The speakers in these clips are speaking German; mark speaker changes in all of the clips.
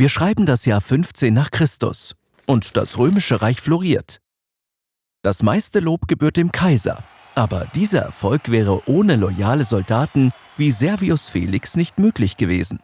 Speaker 1: Wir schreiben das Jahr 15 nach Christus und das Römische Reich floriert. Das meiste Lob gebührt dem Kaiser, aber dieser Erfolg wäre ohne loyale Soldaten wie Servius Felix nicht möglich gewesen.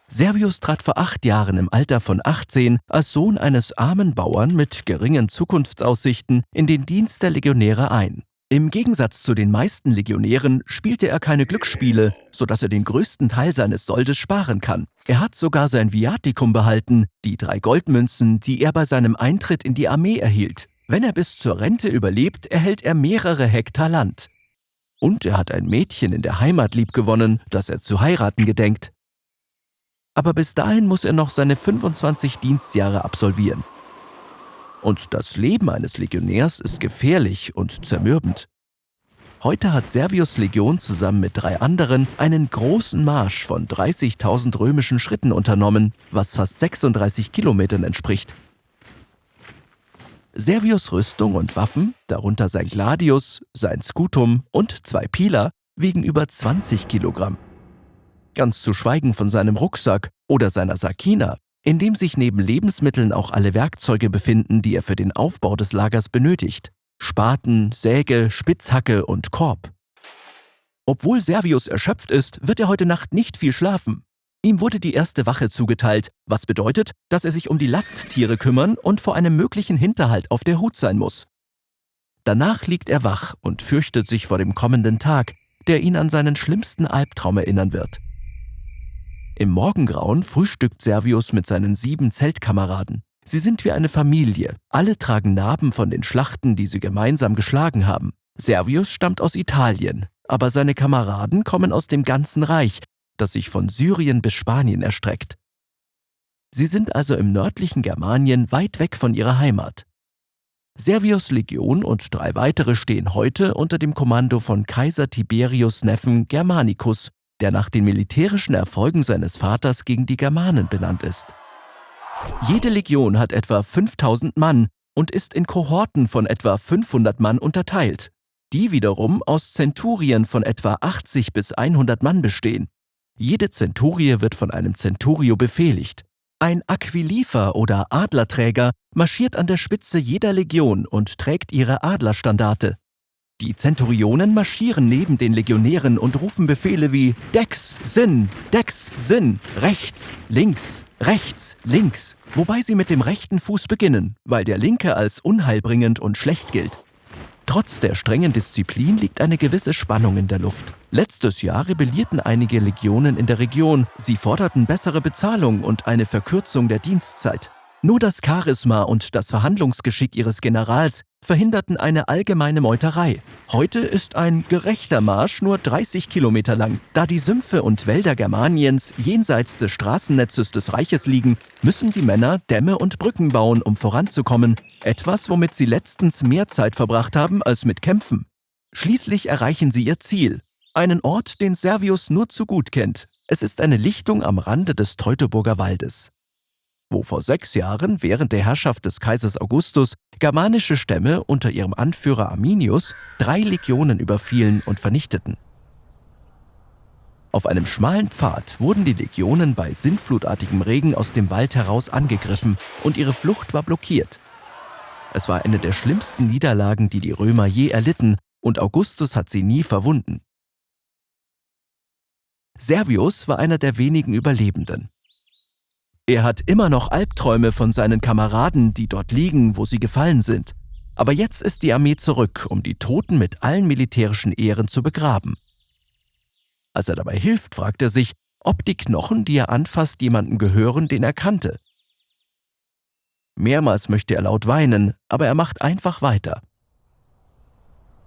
Speaker 1: Servius trat vor 8 Jahren im Alter von 18 als Sohn eines armen Bauern mit geringen Zukunftsaussichten in den Dienst der Legionäre ein. Im Gegensatz zu den meisten Legionären spielte er keine Glücksspiele, sodass er den größten Teil seines Soldes sparen kann. Er hat sogar sein Viaticum behalten, die 3 Goldmünzen, die er bei seinem Eintritt in die Armee erhielt. Wenn er bis zur Rente überlebt, erhält er mehrere Hektar Land. Und er hat ein Mädchen in der Heimat liebgewonnen, das er zu heiraten gedenkt. Aber bis dahin muss er noch seine 25 Dienstjahre absolvieren. Und das Leben eines Legionärs ist gefährlich und zermürbend. Heute hat Servius' Legion zusammen mit 3 anderen einen großen Marsch von 30.000 römischen Schritten unternommen, was fast 36 Kilometern entspricht. Servius' Rüstung und Waffen, darunter sein Gladius, sein Scutum und 2 Pila, wiegen über 20 Kilogramm. Ganz zu schweigen von seinem Rucksack oder seiner Sakina, in dem sich neben Lebensmitteln auch alle Werkzeuge befinden, die er für den Aufbau des Lagers benötigt. Spaten, Säge, Spitzhacke und Korb. Obwohl Servius erschöpft ist, wird er heute Nacht nicht viel schlafen. Ihm wurde die erste Wache zugeteilt, was bedeutet, dass er sich um die Lasttiere kümmern und vor einem möglichen Hinterhalt auf der Hut sein muss. Danach liegt er wach und fürchtet sich vor dem kommenden Tag, der ihn an seinen schlimmsten Albtraum erinnern wird. Im Morgengrauen frühstückt Servius mit seinen 7 Zeltkameraden. Sie sind wie eine Familie. Alle tragen Narben von den Schlachten, die sie gemeinsam geschlagen haben. Servius stammt aus Italien, aber seine Kameraden kommen aus dem ganzen Reich, das sich von Syrien bis Spanien erstreckt. Sie sind also im nördlichen Germanien weit weg von ihrer Heimat. Servius' Legion und 3 weitere stehen heute unter dem Kommando von Kaiser Tiberius' Neffen Germanicus, der nach den militärischen Erfolgen seines Vaters gegen die Germanen benannt ist. Jede Legion hat etwa 5000 Mann und ist in Kohorten von etwa 500 Mann unterteilt, die wiederum aus Zenturien von etwa 80 bis 100 Mann bestehen. Jede Zenturie wird von einem Centurio befehligt. Ein Aquilifer oder Adlerträger marschiert an der Spitze jeder Legion und trägt ihre Adlerstandarte. Die Zenturionen marschieren neben den Legionären und rufen Befehle wie Dex, Sinn, rechts, links, wobei sie mit dem rechten Fuß beginnen, weil der linke als unheilbringend und schlecht gilt. Trotz der strengen Disziplin liegt eine gewisse Spannung in der Luft. Letztes Jahr rebellierten einige Legionen in der Region. Sie forderten bessere Bezahlung und eine Verkürzung der Dienstzeit. Nur das Charisma und das Verhandlungsgeschick ihres Generals verhinderten eine allgemeine Meuterei. Heute ist ein gerechter Marsch nur 30 Kilometer lang. Da die Sümpfe und Wälder Germaniens jenseits des Straßennetzes des Reiches liegen, müssen die Männer Dämme und Brücken bauen, um voranzukommen. Etwas, womit sie letztens mehr Zeit verbracht haben als mit Kämpfen. Schließlich erreichen sie ihr Ziel. Einen Ort, den Servius nur zu gut kennt. Es ist eine Lichtung am Rande des Teutoburger Waldes, wo vor 6 Jahren während der Herrschaft des Kaisers Augustus germanische Stämme unter ihrem Anführer Arminius 3 Legionen überfielen und vernichteten. Auf einem schmalen Pfad wurden die Legionen bei sintflutartigem Regen aus dem Wald heraus angegriffen und ihre Flucht war blockiert. Es war eine der schlimmsten Niederlagen, die die Römer je erlitten, und Augustus hat sie nie verwunden. Servius war einer der wenigen Überlebenden. Er hat immer noch Albträume von seinen Kameraden, die dort liegen, wo sie gefallen sind. Aber jetzt ist die Armee zurück, um die Toten mit allen militärischen Ehren zu begraben. Als er dabei hilft, fragt er sich, ob die Knochen, die er anfasst, jemanden gehören, den er kannte. Mehrmals möchte er laut weinen, aber er macht einfach weiter.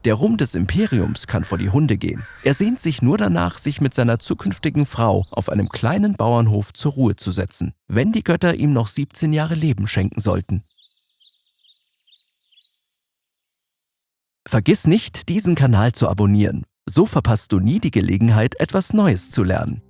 Speaker 1: Der Ruhm des Imperiums kann vor die Hunde gehen. Er sehnt sich nur danach, sich mit seiner zukünftigen Frau auf einem kleinen Bauernhof zur Ruhe zu setzen, wenn die Götter ihm noch 17 Jahre Leben schenken sollten. Vergiss nicht, diesen Kanal zu abonnieren. So verpasst du nie die Gelegenheit, etwas Neues zu lernen.